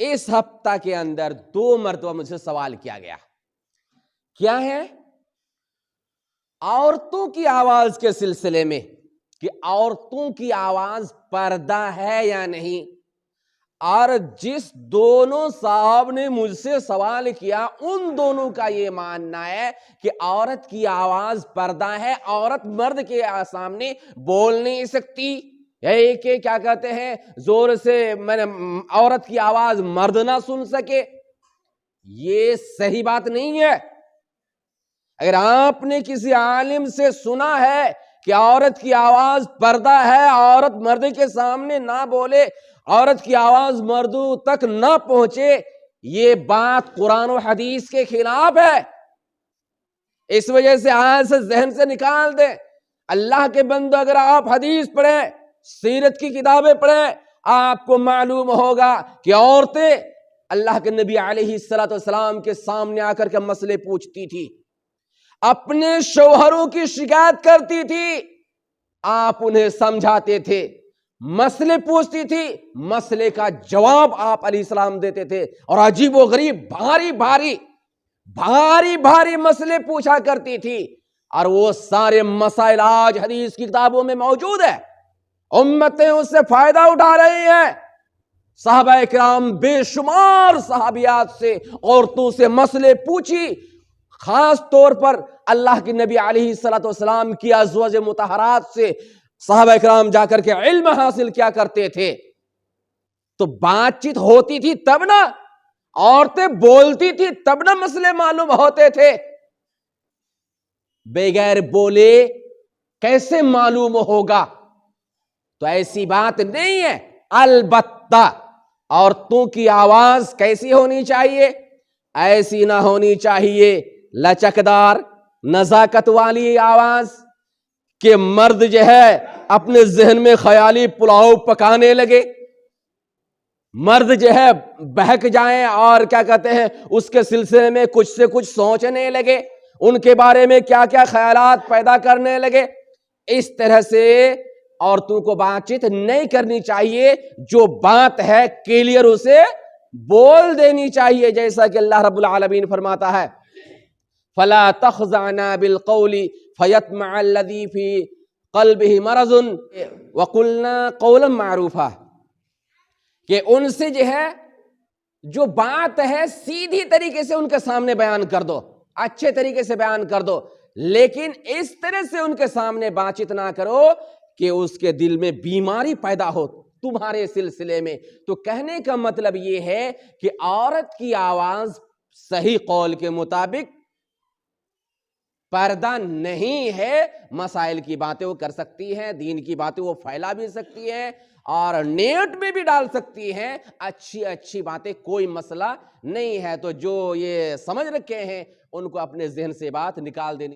اس ہفتہ کے اندر 2 مرتبہ مجھ سے سوال کیا گیا، کیا ہے؟ عورتوں کی آواز کے سلسلے میں، کہ عورتوں کی آواز پردہ ہے یا نہیں۔ اور جس دونوں صاحب نے مجھ سے سوال کیا ان دونوں کا یہ ماننا ہے کہ عورت کی آواز پردہ ہے، عورت مرد کے سامنے بول نہیں سکتی، کہ کیا کہتے ہیں زور سے عورت کی آواز مرد نہ سن سکے۔ یہ صحیح بات نہیں ہے۔ اگر آپ نے کسی عالم سے سنا ہے کہ عورت کی آواز پردہ ہے، عورت مرد کے سامنے نہ بولے، عورت کی آواز مردوں تک نہ پہنچے، یہ بات قرآن و حدیث کے خلاف ہے۔ اس وجہ سے آج سے ذہن سے نکال دیں۔ اللہ کے بندو، اگر آپ حدیث پڑھیں، سیرت کی کتابیں پڑھیں، آپ کو معلوم ہوگا کہ عورتیں اللہ کے نبی علیہ السلام کے سامنے آ کر کے مسئلے پوچھتی تھی، اپنے شوہروں کی شکایت کرتی تھی، آپ انہیں سمجھاتے تھے، مسئلے پوچھتی تھی، مسئلے کا جواب آپ علیہ السلام دیتے تھے، اور عجیب و غریب بھاری بھاری مسئلے پوچھا کرتی تھی، اور وہ سارے مسائل آج حدیث کی کتابوں میں موجود ہے، امتیں اس سے فائدہ اٹھا رہی ہیں۔ صحابہ کرام بے شمار صحابیات سے، عورتوں سے مسئلے پوچھی، خاص طور پر اللہ کے نبی علیہ السلام کی ازواج مطہرات سے صحابہ کرام جا کر کے علم حاصل کیا کرتے تھے۔ تو بات چیت ہوتی تھی تب نا، عورتیں بولتی تھی تب نا مسئلے معلوم ہوتے تھے، بغیر بولے کیسے معلوم ہوگا؟ تو ایسی بات نہیں ہے۔ البتہ عورتوں کی آواز کیسی ہونی چاہیے؟ ایسی نہ ہونی چاہیے لچکدار نزاکت والی آواز کہ مرد جو ہے اپنے ذہن میں خیالی پلاؤ پکانے لگے، مرد جو ہے بہک جائیں اور کیا کہتے ہیں اس کے سلسلے میں کچھ سے کچھ سوچنے لگے، ان کے بارے میں کیا کیا خیالات پیدا کرنے لگے۔ اس طرح سے عورتوں کو بات چیت نہیں کرنی چاہیے، جو بات ہے کلیئر اسے بول دینی چاہیے، جیسا کہ اللہ رب العالمین فرماتا ہے فَلَا تَخْضَعْنَا بِالْقَوْلِ فَيَطْمَعَ الَّذِي فِي قَلْبِهِ مَرَضٌ وَقُلْنَا قَوْلًا مَعْرُوفًا، کہ ان سے جو ہے جو بات ہے سیدھی طریقے سے ان کے سامنے بیان کر دو، اچھے طریقے سے بیان کر دو، لیکن اس طرح سے ان کے سامنے بات چیت نہ کرو کہ اس کے دل میں بیماری پیدا ہو تمہارے سلسلے میں۔ تو کہنے کا مطلب یہ ہے کہ عورت کی آواز صحیح قول کے مطابق پردہ نہیں ہے، مسائل کی باتیں وہ کر سکتی ہیں، دین کی باتیں وہ پھیلا بھی سکتی ہیں، اور نیٹ میں بھی ڈال سکتی ہیں، اچھی باتیں، کوئی مسئلہ نہیں ہے۔ تو جو یہ سمجھ رکھے ہیں ان کو اپنے ذہن سے بات نکال دینی